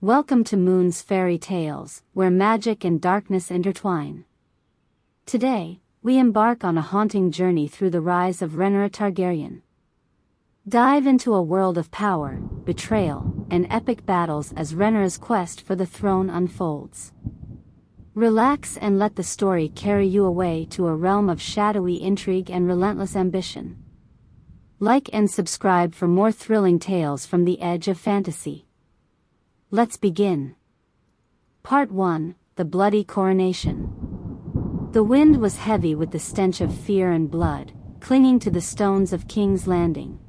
Welcome to Moon's Fairy Tales, where magic and darkness intertwine. Today, we embark on a haunting journey through the rise of Rhaenyra Targaryen. Dive into a world of power, betrayal, and epic battles as Rhaenyra's quest for the throne unfolds. Relax and let the story carry you away to a realm of shadowy intrigue and relentless ambition. Like and subscribe for more thrilling tales from the edge of fantasy. Let's begin. Part 1: The Bloody Coronation. The wind was heavy with the stench of fear and blood, clinging to the stones of King's Landing.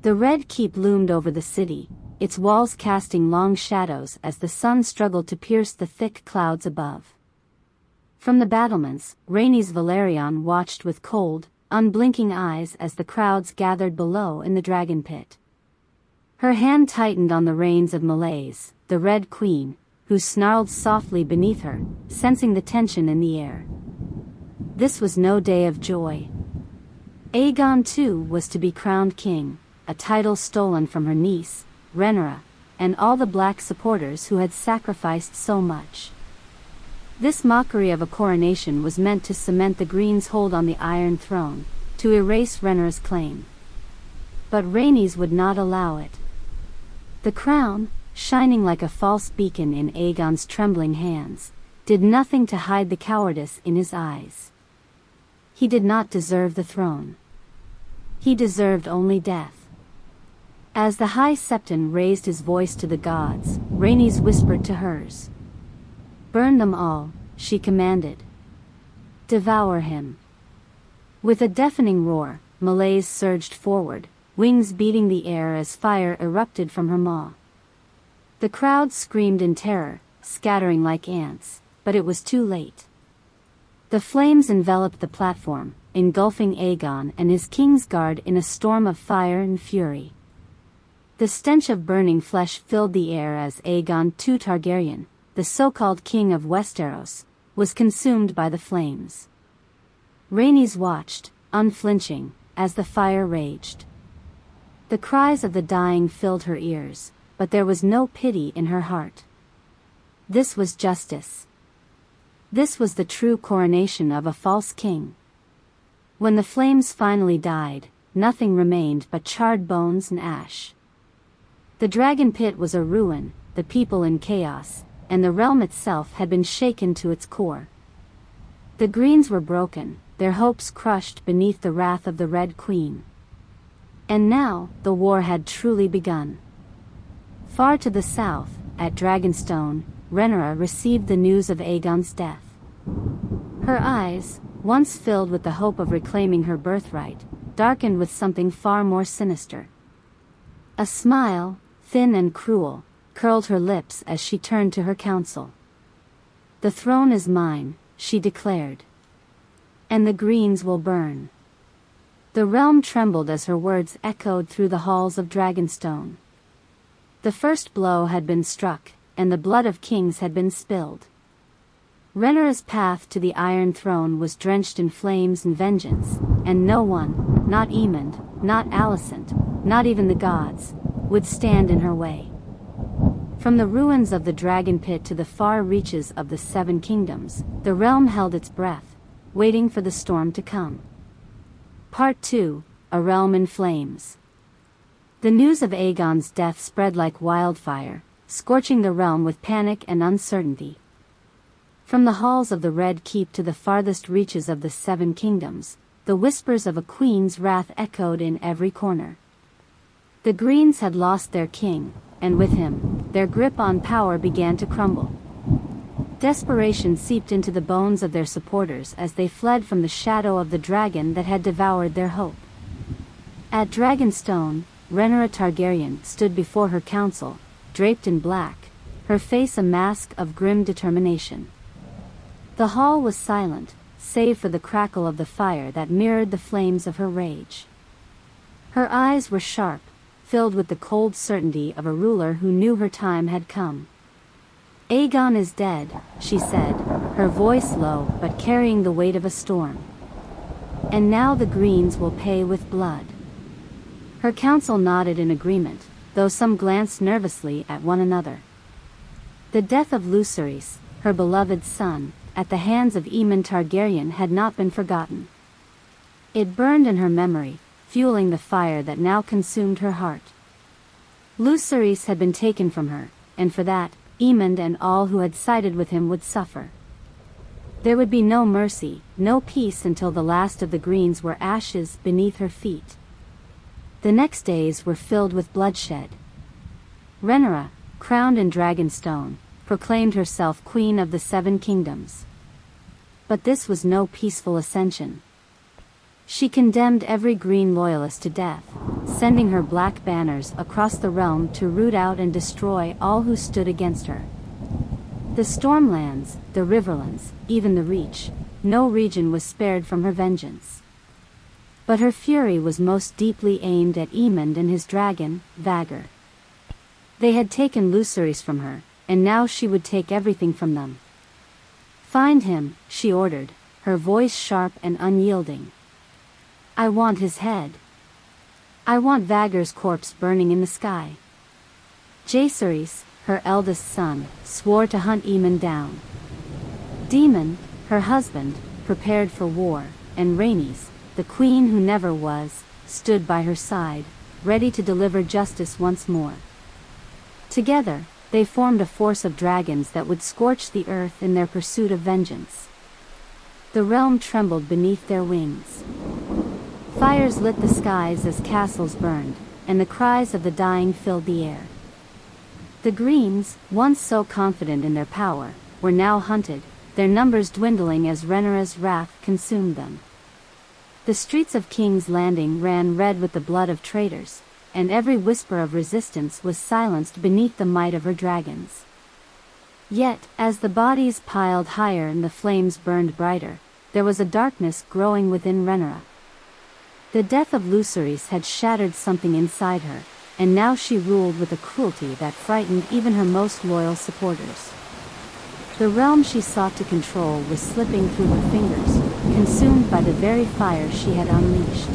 The Red Keep loomed over the city, its walls casting long shadows as the sun struggled to pierce the thick clouds above. From the battlements, Rhaenys Velaryon watched with cold, unblinking eyes as the crowds gathered below in the dragon pit. Her hand tightened on the reins of Melaise, the Red Queen, who snarled softly beneath her, sensing the tension in the air. This was no day of joy. Aegon II was to be crowned king, a title stolen from her niece, Rhaenyra, and all the black supporters who had sacrificed so much. This mockery of a coronation was meant to cement the Green's hold on the Iron Throne, to erase Rhaenyra's claim. But Rhaenys would not allow it. The crown, shining like a false beacon in Aegon's trembling hands, did nothing to hide the cowardice in his eyes. He did not deserve the throne. He deserved only death. As the High Septon raised his voice to the gods, Rhaenys whispered to hers. "Burn them all," she commanded. "Devour him." With a deafening roar, Melaise surged forward, wings beating the air as fire erupted from her maw. The crowd screamed in terror, scattering like ants, but it was too late. The flames enveloped the platform, engulfing Aegon and his Kingsguard in a storm of fire and fury. The stench of burning flesh filled the air as Aegon II Targaryen, the so-called King of Westeros, was consumed by the flames. Rhaenys watched, unflinching, as the fire raged. The cries of the dying filled her ears, but there was no pity in her heart. This was justice. This was the true coronation of a false king. When the flames finally died, nothing remained but charred bones and ash. The dragon pit was a ruin, the people in chaos, and the realm itself had been shaken to its core. The Greens were broken, their hopes crushed beneath the wrath of the Red Queen. And now, the war had truly begun. Far to the south, at Dragonstone, Rhaenyra received the news of Aegon's death. Her eyes, once filled with the hope of reclaiming her birthright, darkened with something far more sinister. A smile, thin and cruel, curled her lips as she turned to her council. "The throne is mine," she declared. "And the Greens will burn." The realm trembled as her words echoed through the halls of Dragonstone. The first blow had been struck, and the blood of kings had been spilled. Rhaenyra's path to the Iron Throne was drenched in flames and vengeance, and no one, not Aemond, not Alicent, not even the gods, would stand in her way. From the ruins of the Dragon Pit to the far reaches of the Seven Kingdoms, the realm held its breath, waiting for the storm to come. Part 2: A Realm in Flames. The news of Aegon's death spread like wildfire, scorching the realm with panic and uncertainty. From the halls of the Red Keep to the farthest reaches of the Seven Kingdoms, the whispers of a queen's wrath echoed in every corner. The Greens had lost their king, and with him, their grip on power began to crumble. Desperation seeped into the bones of their supporters as they fled from the shadow of the dragon that had devoured their hope. At Dragonstone, Rhaenyra Targaryen stood before her council, draped in black, her face a mask of grim determination. The hall was silent, save for the crackle of the fire that mirrored the flames of her rage. Her eyes were sharp, filled with the cold certainty of a ruler who knew her time had come. "Aegon is dead," she said, her voice low but carrying the weight of a storm. "And now the Greens will pay with blood." Her council nodded in agreement, though some glanced nervously at one another. The death of Lucerys, her beloved son, at the hands of Aemon Targaryen had not been forgotten. It burned in her memory, fueling the fire that now consumed her heart. Lucerys had been taken from her, and for that, Aemon and all who had sided with him would suffer. There would be no mercy, no peace until the last of the Greens were ashes beneath her feet. The next days were filled with bloodshed. Rhaenyra, crowned in Dragonstone, proclaimed herself Queen of the Seven Kingdoms. But this was no peaceful ascension. She condemned every Green loyalist to death, sending her black banners across the realm to root out and destroy all who stood against her. The Stormlands, the Riverlands, even the Reach, no region was spared from her vengeance. But her fury was most deeply aimed at Aemon and his dragon, Vhagar. They had taken Lucerys from her, and now she would take everything from them. "Find him," she ordered, her voice sharp and unyielding. "I want his head. I want Vhagar's corpse burning in the sky." Jaehaerys, her eldest son, swore to hunt Aemon down. Daemon, her husband, prepared for war, and Rhaenys, the queen who never was, stood by her side, ready to deliver justice once more. Together, they formed a force of dragons that would scorch the earth in their pursuit of vengeance. The realm trembled beneath their wings. Fires lit the skies as castles burned, and the cries of the dying filled the air. The Greens, once so confident in their power, were now hunted, their numbers dwindling as Rhaenyra's wrath consumed them. The streets of King's Landing ran red with the blood of traitors, and every whisper of resistance was silenced beneath the might of her dragons. Yet, as the bodies piled higher and the flames burned brighter, there was a darkness growing within Rhaenyra. The death of Lucerys had shattered something inside her, and now she ruled with a cruelty that frightened even her most loyal supporters. The realm she sought to control was slipping through her fingers, consumed by the very fire she had unleashed.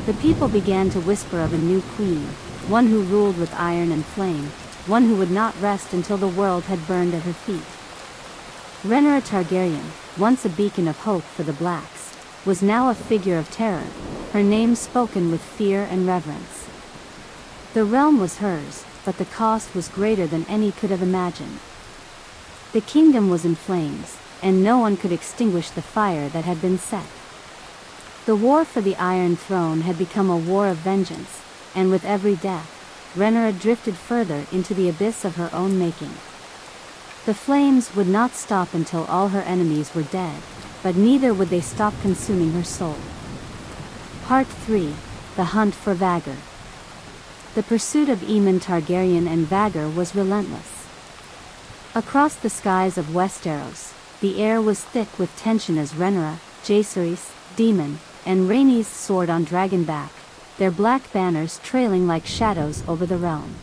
The people began to whisper of a new queen, one who ruled with iron and flame, one who would not rest until the world had burned at her feet. Rhaenyra Targaryen, once a beacon of hope for the Blacks, was now a figure of terror, her name spoken with fear and reverence. The realm was hers, but the cost was greater than any could have imagined. The kingdom was in flames, and no one could extinguish the fire that had been set. The war for the Iron Throne had become a war of vengeance, and with every death, Rhaenyra drifted further into the abyss of her own making. The flames would not stop until all her enemies were dead, but neither would they stop consuming her soul. Part 3: The Hunt for Vhagar. The pursuit of Aemon Targaryen and Vhagar was relentless. Across the skies of Westeros, the air was thick with tension as Rhaenyra, Jaehaerys, Daemon, and Rhaenys soared on dragonback, their black banners trailing like shadows over the realm.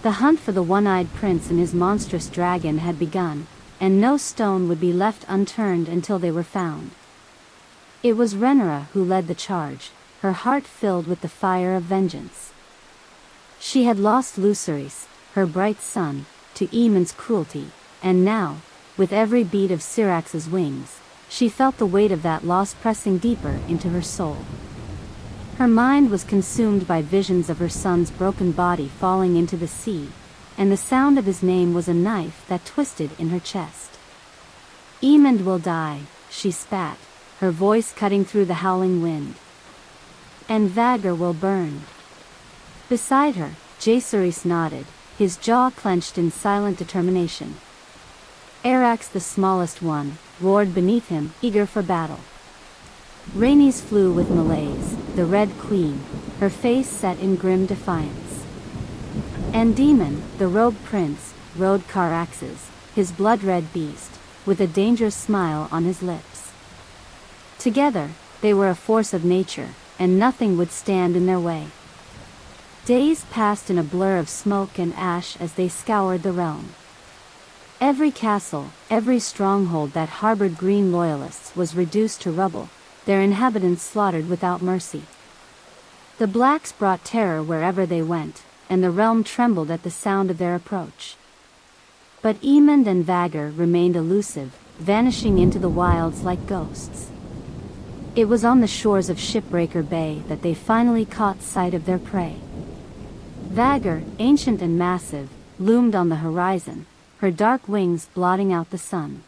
The hunt for the one-eyed prince and his monstrous dragon had begun, and no stone would be left unturned until they were found. It was Rhaenyra who led the charge, her heart filled with the fire of vengeance. She had lost Lucerys, her bright son, to Aemon's cruelty, and now, with every beat of Syrax's wings, she felt the weight of that loss pressing deeper into her soul. Her mind was consumed by visions of her son's broken body falling into the sea, and the sound of his name was a knife that twisted in her chest. "Aemon will die," she spat, her voice cutting through the howling wind. "And Vhagar will burn." Beside her, Jaehaerys nodded, his jaw clenched in silent determination. Arax, the smallest one, roared beneath him, eager for battle. Rhaenys flew with Malaise, the Red Queen, her face set in grim defiance. And Daemon, the Rogue Prince, rode Caraxes, his blood-red beast, with a dangerous smile on his lips. Together, they were a force of nature, and nothing would stand in their way. Days passed in a blur of smoke and ash as they scoured the realm. Every castle, every stronghold that harbored Green loyalists was reduced to rubble, their inhabitants slaughtered without mercy. The Blacks brought terror wherever they went, and the realm trembled at the sound of their approach. But Aemond and Vhagar remained elusive, vanishing into the wilds like ghosts. It was on the shores of Shipbreaker Bay that they finally caught sight of their prey. Vhagar, ancient and massive, loomed on the horizon, her dark wings blotting out the sun.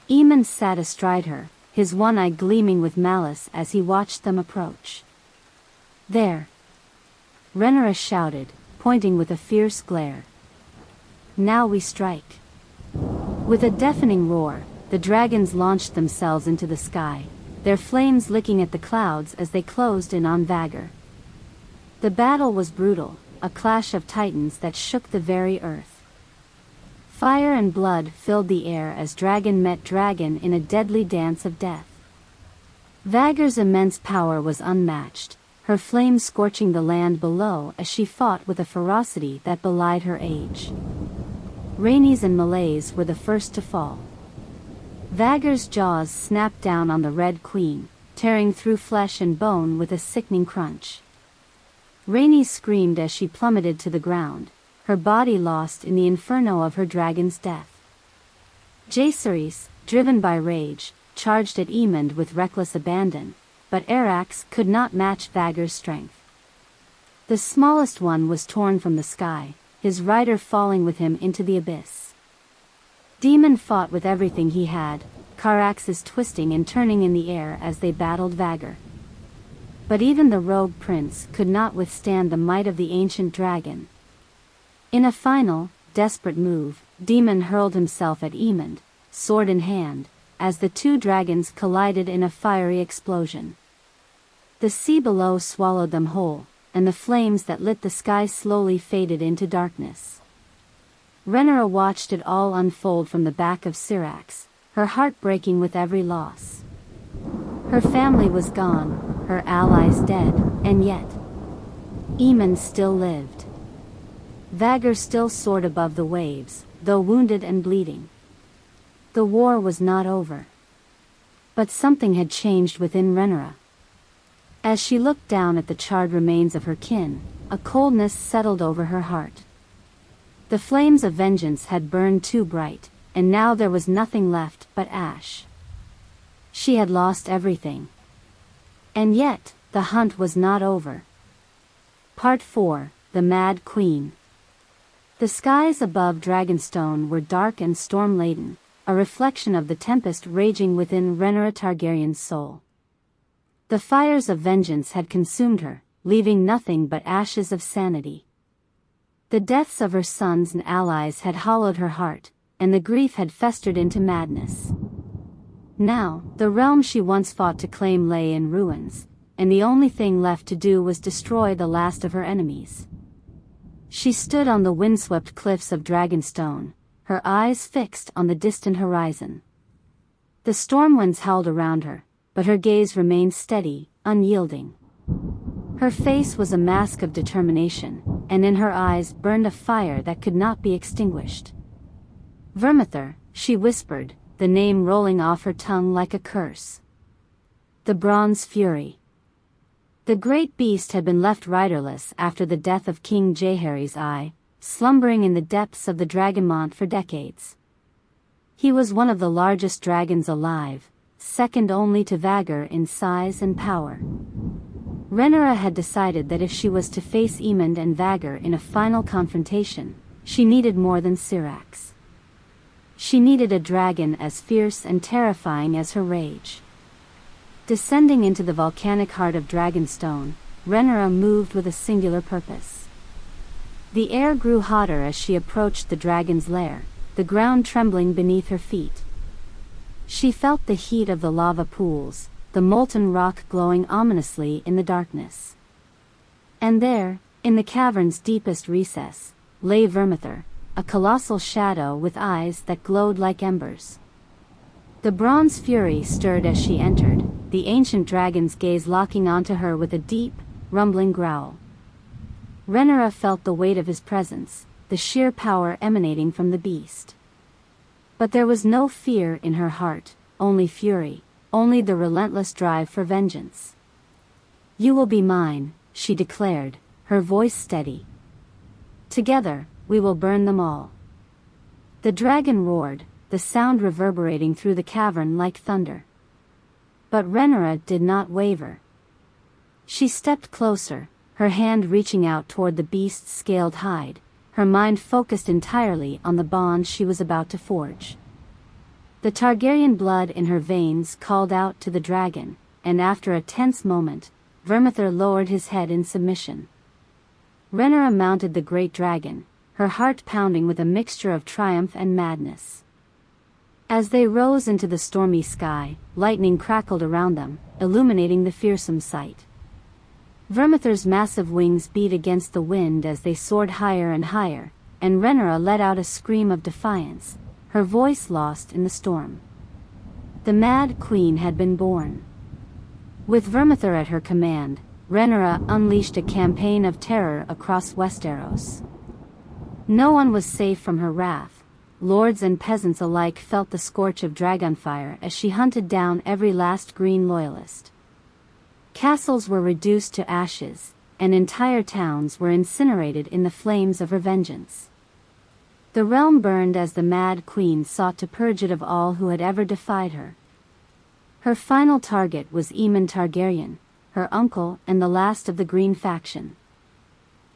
Aemond sat astride her, his one eye gleaming with malice as he watched them approach. "There!" Rhaenyra shouted, pointing with a fierce glare. "Now we strike." With a deafening roar, the dragons launched themselves into the sky, their flames licking at the clouds as they closed in on Vhagar. The battle was brutal, a clash of titans that shook the very earth. Fire and blood filled the air as dragon met dragon in a deadly dance of death. Vhagar's immense power was unmatched, her flames scorching the land below as she fought with a ferocity that belied her age. Rhaenys and Meleys were the first to fall. Vhagar's jaws snapped down on the Red Queen, tearing through flesh and bone with a sickening crunch. Rhaenys screamed as she plummeted to the ground, her body lost in the inferno of her dragon's death. Jaehaerys, driven by rage, charged at Aemond with reckless abandon, but Arax could not match Vhagar's strength. The smallest one was torn from the sky, his rider falling with him into the abyss. Daemon fought with everything he had, caraxes twisting and turning in the air as they battled Vhagar. But even the rogue prince could not withstand the might of the ancient dragon. In a final, desperate move, Daemon hurled himself at Aemond, sword in hand, as the two dragons collided in a fiery explosion. The sea below swallowed them whole, and the flames that lit the sky slowly faded into darkness. Rhaenyra watched it all unfold from the back of Syrax, her heart breaking with every loss. Her family was gone, her allies dead, and yet Aemond still lived. Vhagar still soared above the waves, though wounded and bleeding. The war was not over. But something had changed within Rhaenyra. As she looked down at the charred remains of her kin, a coldness settled over her heart. The flames of vengeance had burned too bright, and now there was nothing left but ash. She had lost everything. And yet, the hunt was not over. Part 4, The Mad Queen. The skies above Dragonstone were dark and storm-laden, a reflection of the tempest raging within Rhaenyra Targaryen's soul. The fires of vengeance had consumed her, leaving nothing but ashes of sanity. The deaths of her sons and allies had hollowed her heart, and the grief had festered into madness. Now, the realm she once fought to claim lay in ruins, and the only thing left to do was destroy the last of her enemies. She stood on the windswept cliffs of Dragonstone, her eyes fixed on the distant horizon. The storm winds howled around her, but her gaze remained steady, unyielding. Her face was a mask of determination, and in her eyes burned a fire that could not be extinguished. "Vermithor," she whispered, the name rolling off her tongue like a curse. The Bronze Fury. The great beast had been left riderless after the death of King Jaehaerys I, slumbering in the depths of the Dragonmont for decades. He was one of the largest dragons alive, second only to Vhagar in size and power. Rhaenyra had decided that if she was to face Aemond and Vhagar in a final confrontation, she needed more than Syrax. She needed a dragon as fierce and terrifying as her rage. Descending into the volcanic heart of Dragonstone, Rhaenyra moved with a singular purpose. The air grew hotter as she approached the dragon's lair, the ground trembling beneath her feet. She felt the heat of the lava pools, the molten rock glowing ominously in the darkness. And there, in the cavern's deepest recess, lay Vermithor, a colossal shadow with eyes that glowed like embers. The Bronze Fury stirred as she entered, the ancient dragon's gaze locking onto her with a deep, rumbling growl. Rhaenyra felt the weight of his presence, the sheer power emanating from the beast. But there was no fear in her heart, only fury, only the relentless drive for vengeance. "You will be mine," she declared, her voice steady. "Together, we will burn them all." The dragon roared, the sound reverberating through the cavern like thunder. But Rhaenyra did not waver. She stepped closer, her hand reaching out toward the beast's scaled hide, her mind focused entirely on the bond she was about to forge. The Targaryen blood in her veins called out to the dragon, and after a tense moment, Vermithor lowered his head in submission. Rhaenyra mounted the great dragon, her heart pounding with a mixture of triumph and madness. As they rose into the stormy sky, lightning crackled around them, illuminating the fearsome sight. Vermithor's massive wings beat against the wind as they soared higher and higher, and Rhaenyra let out a scream of defiance, her voice lost in the storm. The Mad Queen had been born. With Vermithor at her command, Rhaenyra unleashed a campaign of terror across Westeros. No one was safe from her wrath. Lords and peasants alike felt the scorch of dragonfire as she hunted down every last green loyalist. Castles were reduced to ashes, and entire towns were incinerated in the flames of her vengeance. The realm burned as the Mad Queen sought to purge it of all who had ever defied her. Her final target was Aemon Targaryen, her uncle and the last of the Green faction.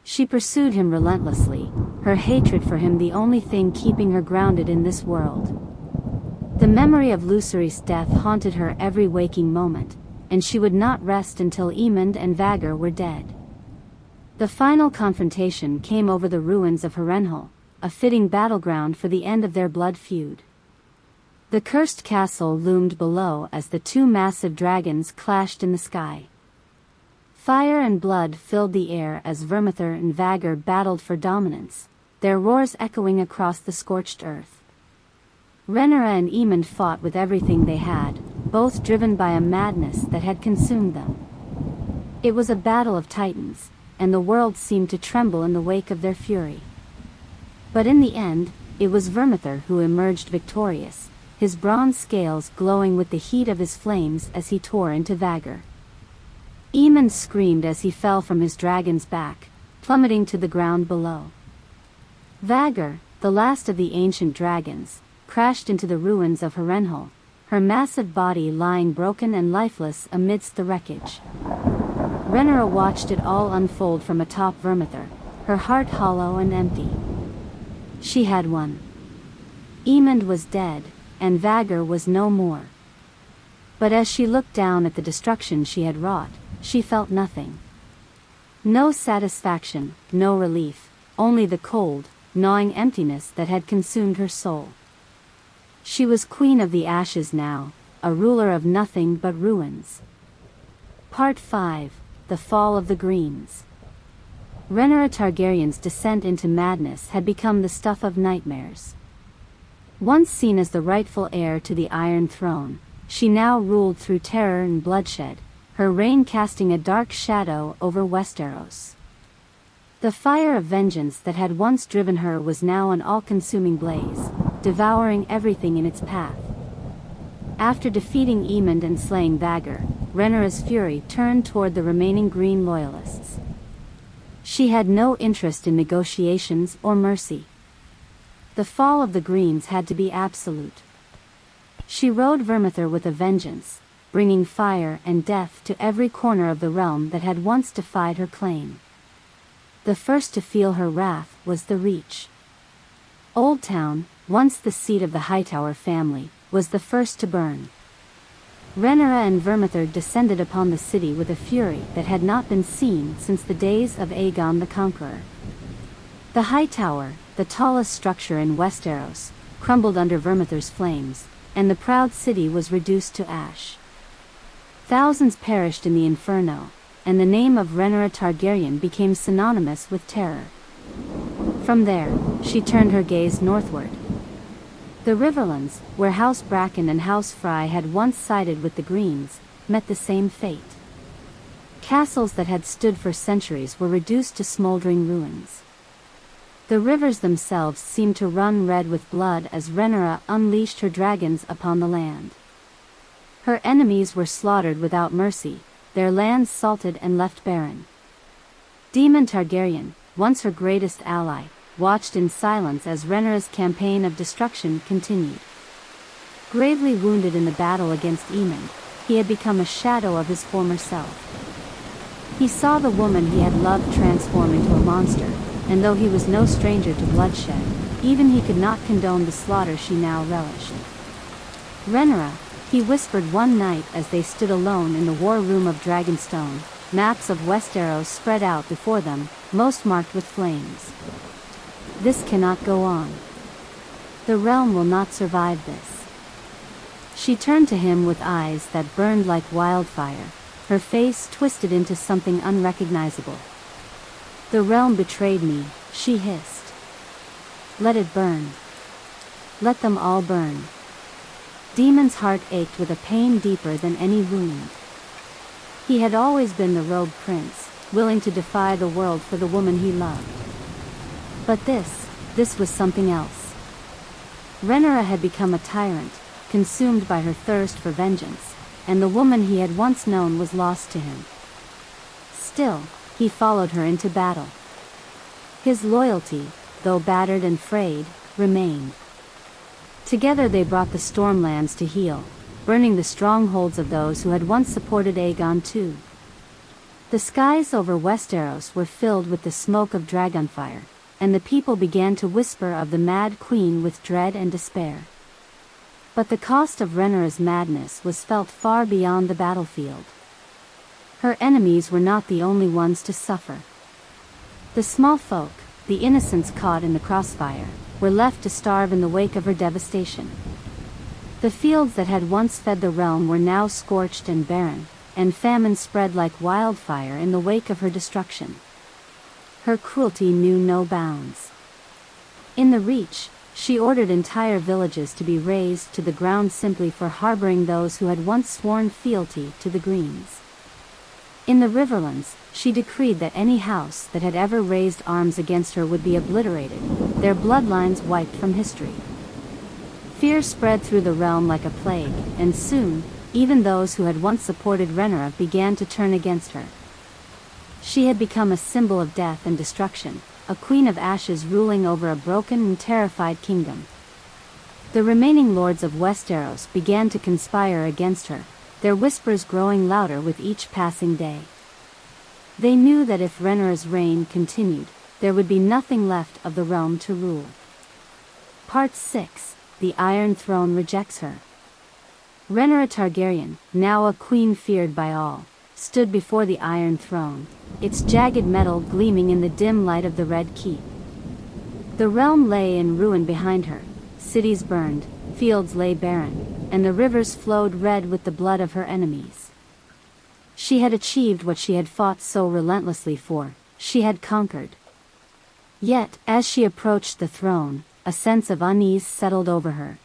She pursued him relentlessly, her hatred for him the only thing keeping her grounded in this world. The memory of Lucerys' death haunted her every waking moment, and she would not rest until Aemond and Vhagar were dead. The final confrontation came over the ruins of Harrenhal, a fitting battleground for the end of their blood feud. The cursed castle loomed below as the two massive dragons clashed in the sky. Fire and blood filled the air as Vermithor and Vhagar battled for dominance, their roars echoing across the scorched earth. Rhaenyra and Aemond fought with everything they had, both driven by a madness that had consumed them. It was a battle of titans, and the world seemed to tremble in the wake of their fury. But in the end, it was Vermithor who emerged victorious, his bronze scales glowing with the heat of his flames as he tore into Vhagar. Aemond screamed as he fell from his dragon's back, plummeting to the ground below. Vhagar, the last of the ancient dragons, crashed into the ruins of Harrenhal, her massive body lying broken and lifeless amidst the wreckage. Rhaenyra watched it all unfold from atop Vermithor, her heart hollow and empty. She had won. Aemond was dead, and Vhagar was no more. But as she looked down at the destruction she had wrought, she felt nothing. No satisfaction, no relief, only the cold, gnawing emptiness that had consumed her soul. She was queen of the ashes now, a ruler of nothing but ruins. Part 5: The Fall of the Greens. Rhaenyra Targaryen's descent into madness had become the stuff of nightmares. Once seen as the rightful heir to the Iron Throne, she now ruled through terror and bloodshed, her reign casting a dark shadow over Westeros. The fire of vengeance that had once driven her was now an all-consuming blaze, devouring everything in its path. After defeating Aemond and slaying Vhagar, Rhaenyra's fury turned toward the remaining Green loyalists. She had no interest in negotiations or mercy. The fall of the Greens had to be absolute. She rode Vermithor with a vengeance, bringing fire and death to every corner of the realm that had once defied her claim. The first to feel her wrath was the Reach. Old Town, once the seat of the Hightower family, was the first to burn. Rhaenyra and Vermithor descended upon the city with a fury that had not been seen since the days of Aegon the Conqueror. The Hightower, the tallest structure in Westeros, crumbled under Vermithor's flames, and the proud city was reduced to ash. Thousands perished in the inferno, and the name of Rhaenyra Targaryen became synonymous with terror. From there, she turned her gaze northward. The Riverlands, where House Bracken and House Frey had once sided with the Greens, met the same fate. Castles that had stood for centuries were reduced to smoldering ruins. The rivers themselves seemed to run red with blood as Rhaenyra unleashed her dragons upon the land. Her enemies were slaughtered without mercy, their lands salted and left barren. Daemon Targaryen, once her greatest ally, watched in silence as Rhaenyra's campaign of destruction continued. Gravely wounded in the battle against Aemond, he had become a shadow of his former self. He saw the woman he had loved transform into a monster, and though he was no stranger to bloodshed, even he could not condone the slaughter she now relished. Rhaenyra, he whispered one night as they stood alone in the war room of Dragonstone, maps of Westeros spread out before them, most marked with flames. This cannot go on. The realm will not survive this. She turned to him with eyes that burned like wildfire, her face twisted into something unrecognizable. The realm betrayed me, she hissed. Let it burn. Let them all burn. Daemon's heart ached with a pain deeper than any wound. He had always been the rogue prince, willing to defy the world for the woman he loved. But this was something else. Rhaenyra had become a tyrant, consumed by her thirst for vengeance, and the woman he had once known was lost to him. Still, he followed her into battle. His loyalty, though battered and frayed, remained. Together they brought the Stormlands to heel, burning the strongholds of those who had once supported Aegon II. The skies over Westeros were filled with the smoke of dragonfire, and the people began to whisper of the Mad Queen with dread and despair. But the cost of Rhaenyra's madness was felt far beyond the battlefield. Her enemies were not the only ones to suffer. The small folk, the innocents caught in the crossfire, were left to starve in the wake of her devastation. The fields that had once fed the realm were now scorched and barren, and famine spread like wildfire in the wake of her destruction. Her cruelty knew no bounds. In the Reach, she ordered entire villages to be razed to the ground simply for harboring those who had once sworn fealty to the Greens. In the Riverlands, she decreed that any house that had ever raised arms against her would be obliterated, their bloodlines wiped from history. Fear spread through the realm like a plague, and soon, even those who had once supported Rhaenyra began to turn against her. She had become a symbol of death and destruction, a queen of ashes ruling over a broken and terrified kingdom. The remaining lords of Westeros began to conspire against her, their whispers growing louder with each passing day. They knew that if Rhaenyra's reign continued, there would be nothing left of the realm to rule. Part 6. The Iron Throne rejects her. Rhaenyra Targaryen, now a queen feared by all, stood before the Iron Throne, its jagged metal gleaming in the dim light of the Red Keep. The realm lay in ruin behind her, cities burned, fields lay barren, and the rivers flowed red with the blood of her enemies. She had achieved what she had fought so relentlessly for, she had conquered. Yet, as she approached the throne, a sense of unease settled over her.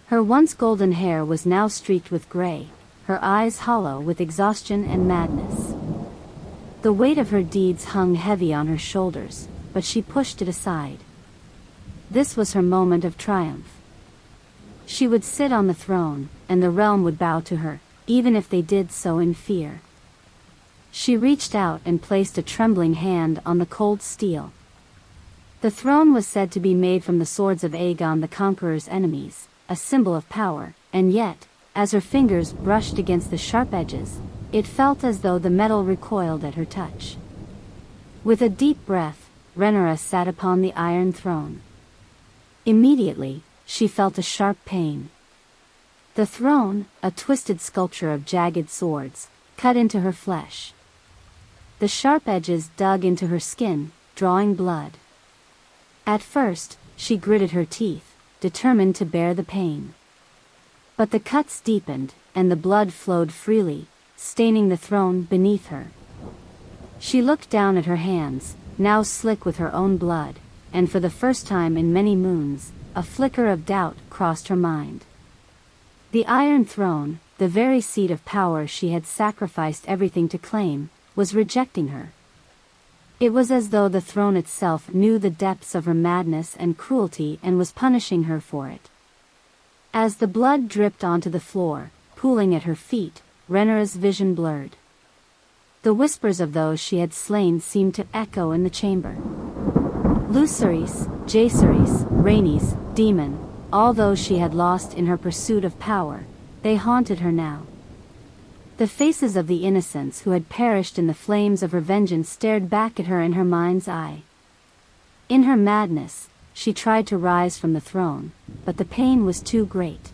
Her once golden hair was now streaked with gray, her eyes hollow with exhaustion and madness. The weight of her deeds hung heavy on her shoulders, but she pushed it aside. This was her moment of triumph. She would sit on the throne, and the realm would bow to her, even if they did so in fear. She reached out and placed a trembling hand on the cold steel. The throne was said to be made from the swords of Aegon the Conqueror's enemies, a symbol of power, and yet, as her fingers brushed against the sharp edges, it felt as though the metal recoiled at her touch. With a deep breath, Rhaenyra sat upon the Iron Throne. Immediately, she felt a sharp pain. The throne, a twisted sculpture of jagged swords, cut into her flesh. The sharp edges dug into her skin, drawing blood. At first, she gritted her teeth, determined to bear the pain. But the cuts deepened, and the blood flowed freely, staining the throne beneath her. She looked down at her hands, now slick with her own blood, and for the first time in many moons, a flicker of doubt crossed her mind. The Iron Throne, the very seat of power she had sacrificed everything to claim, was rejecting her. It was as though the throne itself knew the depths of her madness and cruelty and was punishing her for it. As the blood dripped onto the floor, pooling at her feet, Rhaenyra's vision blurred. The whispers of those she had slain seemed to echo in the chamber. Lucerys, Jaehaerys, Rhaenys, Daemon, all those she had lost in her pursuit of power, they haunted her now. The faces of the innocents who had perished in the flames of her vengeance stared back at her in her mind's eye. In her madness, she tried to rise from the throne, but the pain was too great.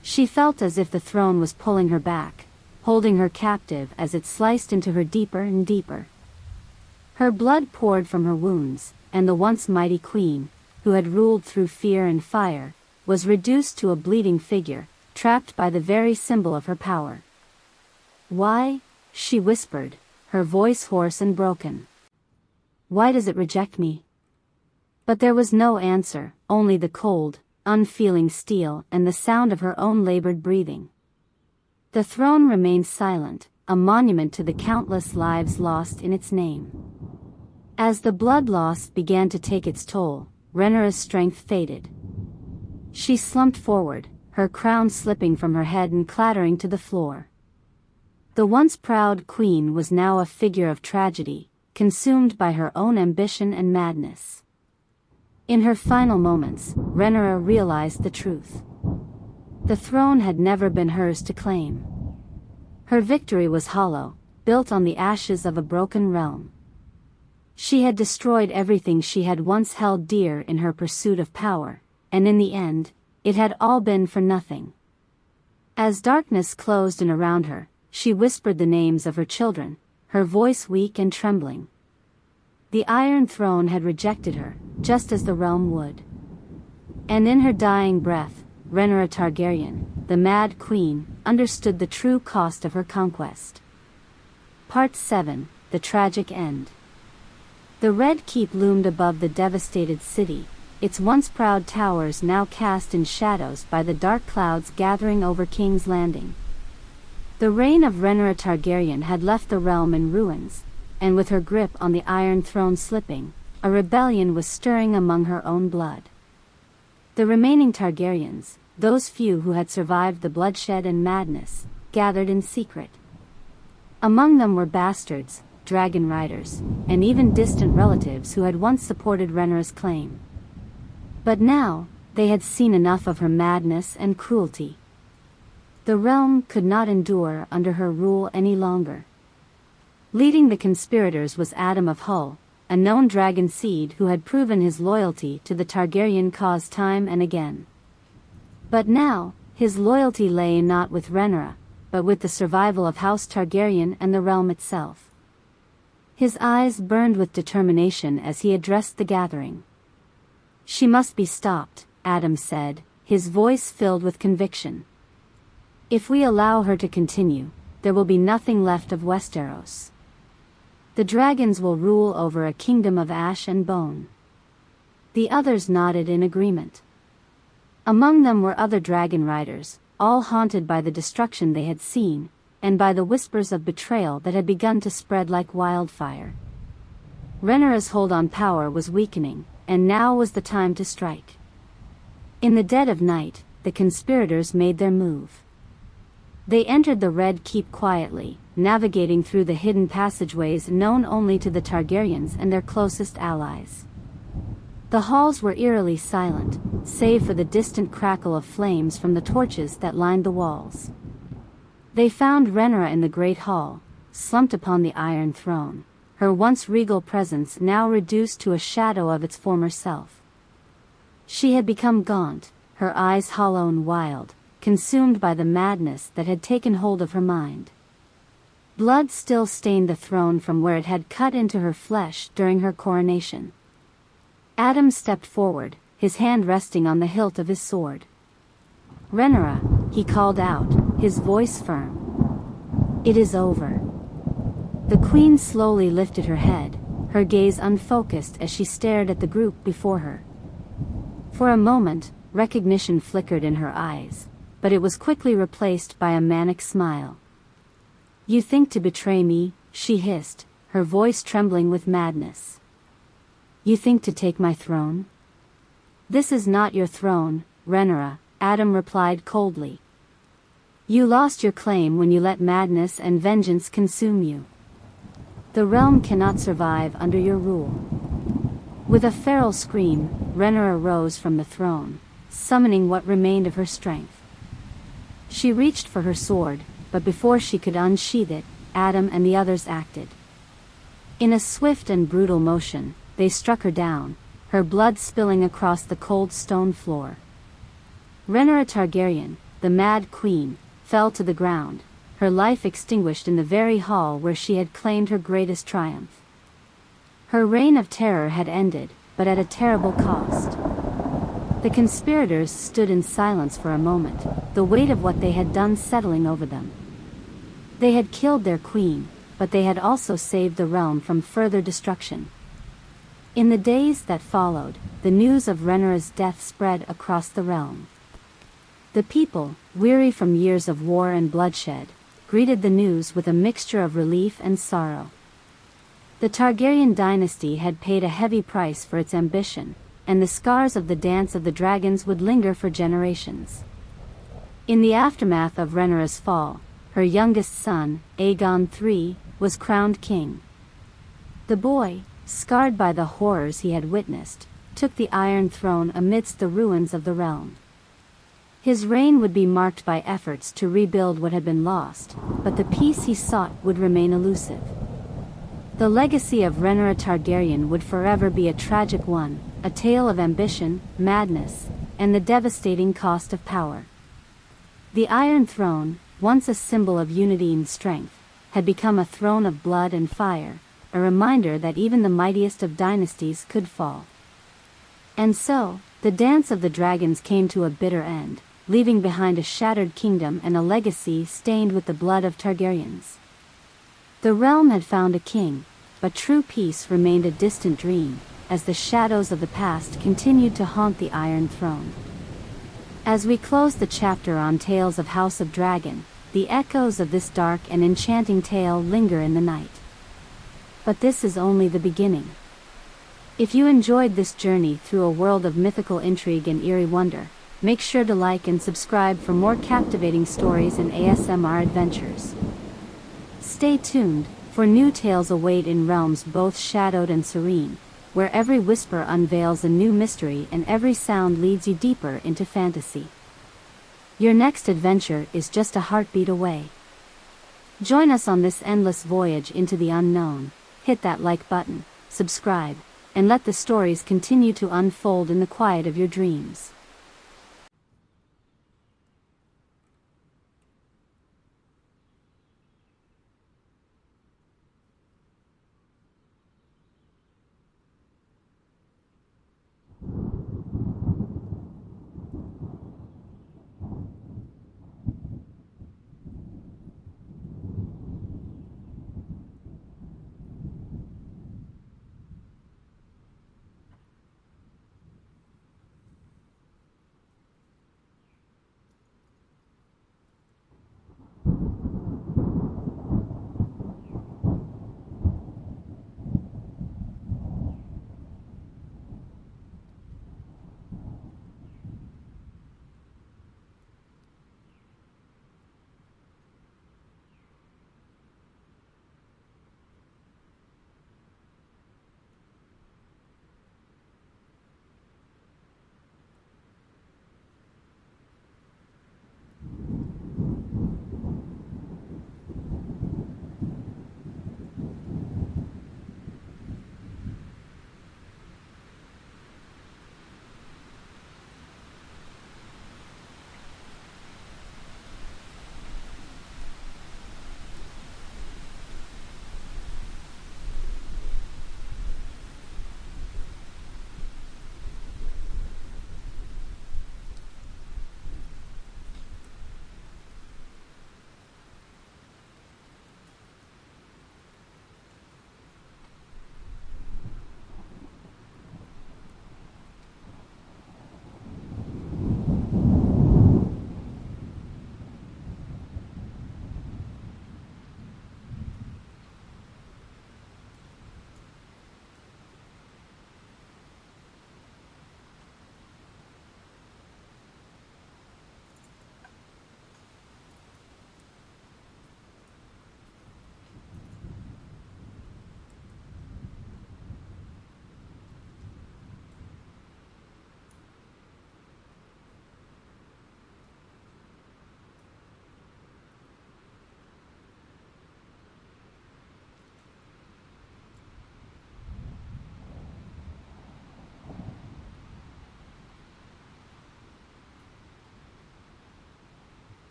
She felt as if the throne was pulling her back, holding her captive as it sliced into her deeper and deeper. Her blood poured from her wounds, and the once mighty queen, who had ruled through fear and fire, was reduced to a bleeding figure, trapped by the very symbol of her power. "Why?" she whispered, her voice hoarse and broken. "Why does it reject me?" But there was no answer, only the cold, unfeeling steel and the sound of her own labored breathing. The throne remained silent, a monument to the countless lives lost in its name. As the blood loss began to take its toll, Rhaenyra's strength faded. She slumped forward, her crown slipping from her head and clattering to the floor. The once proud queen was now a figure of tragedy, consumed by her own ambition and madness. In her final moments, Rhaenyra realized the truth. The throne had never been hers to claim. Her victory was hollow, built on the ashes of a broken realm. She had destroyed everything she had once held dear in her pursuit of power, and in the end, it had all been for nothing. As darkness closed in around her, she whispered the names of her children, her voice weak and trembling. The Iron Throne had rejected her, just as the realm would. And in her dying breath, Rhaenyra Targaryen, the Mad Queen, understood the true cost of her conquest. Part 7, The Tragic End. The Red Keep loomed above the devastated city, its once proud towers now cast in shadows by the dark clouds gathering over King's Landing. The reign of Rhaenyra Targaryen had left the realm in ruins, and with her grip on the Iron Throne slipping, a rebellion was stirring among her own blood. The remaining Targaryens, those few who had survived the bloodshed and madness, gathered in secret. Among them were bastards, dragonriders, and even distant relatives who had once supported Rhaenyra's claim. But now, they had seen enough of her madness and cruelty. The realm could not endure under her rule any longer. Leading the conspirators was Adam of Hull, a known dragon seed who had proven his loyalty to the Targaryen cause time and again. But now, his loyalty lay not with Rhaenyra, but with the survival of House Targaryen and the realm itself. His eyes burned with determination as he addressed the gathering. "She must be stopped," Adam said, his voice filled with conviction. "If we allow her to continue, there will be nothing left of Westeros. The dragons will rule over a kingdom of ash and bone." The others nodded in agreement. Among them were other dragon riders, all haunted by the destruction they had seen, and by the whispers of betrayal that had begun to spread like wildfire. Rhaenyra's hold on power was weakening, and now was the time to strike. In the dead of night, the conspirators made their move. They entered the Red Keep quietly, navigating through the hidden passageways known only to the Targaryens and their closest allies. The halls were eerily silent, save for the distant crackle of flames from the torches that lined the walls. They found Rhaenyra in the Great Hall, slumped upon the Iron Throne, her once regal presence now reduced to a shadow of its former self. She had become gaunt, her eyes hollow and wild, consumed by the madness that had taken hold of her mind. Blood still stained the throne from where it had cut into her flesh during her coronation. Adam stepped forward, his hand resting on the hilt of his sword. "Rhaenyra," he called out, his voice firm. "It is over." The queen slowly lifted her head, her gaze unfocused as she stared at the group before her. For a moment, recognition flickered in her eyes, but it was quickly replaced by a manic smile. "You think to betray me," she hissed, her voice trembling with madness. "You think to take my throne?" "This is not your throne, Rhaenyra," Adam replied coldly. "You lost your claim when you let madness and vengeance consume you. The realm cannot survive under your rule." With a feral scream, Rhaenyra rose from the throne, summoning what remained of her strength. She reached for her sword, but before she could unsheath it, Adam and the others acted. In a swift and brutal motion, they struck her down, her blood spilling across the cold stone floor. Rhaenyra Targaryen, the Mad Queen, fell to the ground, her life extinguished in the very hall where she had claimed her greatest triumph. Her reign of terror had ended, but at a terrible cost. The conspirators stood in silence for a moment, the weight of what they had done settling over them. They had killed their queen, but they had also saved the realm from further destruction. In the days that followed, the news of Rhaenyra's death spread across the realm. The people, weary from years of war and bloodshed, greeted the news with a mixture of relief and sorrow. The Targaryen dynasty had paid a heavy price for its ambition, and the scars of the Dance of the Dragons would linger for generations. In the aftermath of Rhaenyra's fall, her youngest son, Aegon III, was crowned king. The boy, scarred by the horrors he had witnessed, took the Iron Throne amidst the ruins of the realm. His reign would be marked by efforts to rebuild what had been lost, but the peace he sought would remain elusive. The legacy of Rhaenyra Targaryen would forever be a tragic one, a tale of ambition, madness, and the devastating cost of power. The Iron Throne, once a symbol of unity and strength, had become a throne of blood and fire, a reminder that even the mightiest of dynasties could fall. And so, the Dance of the Dragons came to a bitter end, leaving behind a shattered kingdom and a legacy stained with the blood of Targaryens. The realm had found a king, but true peace remained a distant dream, as the shadows of the past continued to haunt the Iron Throne. As we close the chapter on Tales of House of Dragon, the echoes of this dark and enchanting tale linger in the night. But this is only the beginning. If you enjoyed this journey through a world of mythical intrigue and eerie wonder, make sure to like and subscribe for more captivating stories and ASMR adventures. Stay tuned, for new tales await in realms both shadowed and serene, where every whisper unveils a new mystery and every sound leads you deeper into fantasy. Your next adventure is just a heartbeat away. Join us on this endless voyage into the unknown. Hit that like button, subscribe, and let the stories continue to unfold in the quiet of your dreams.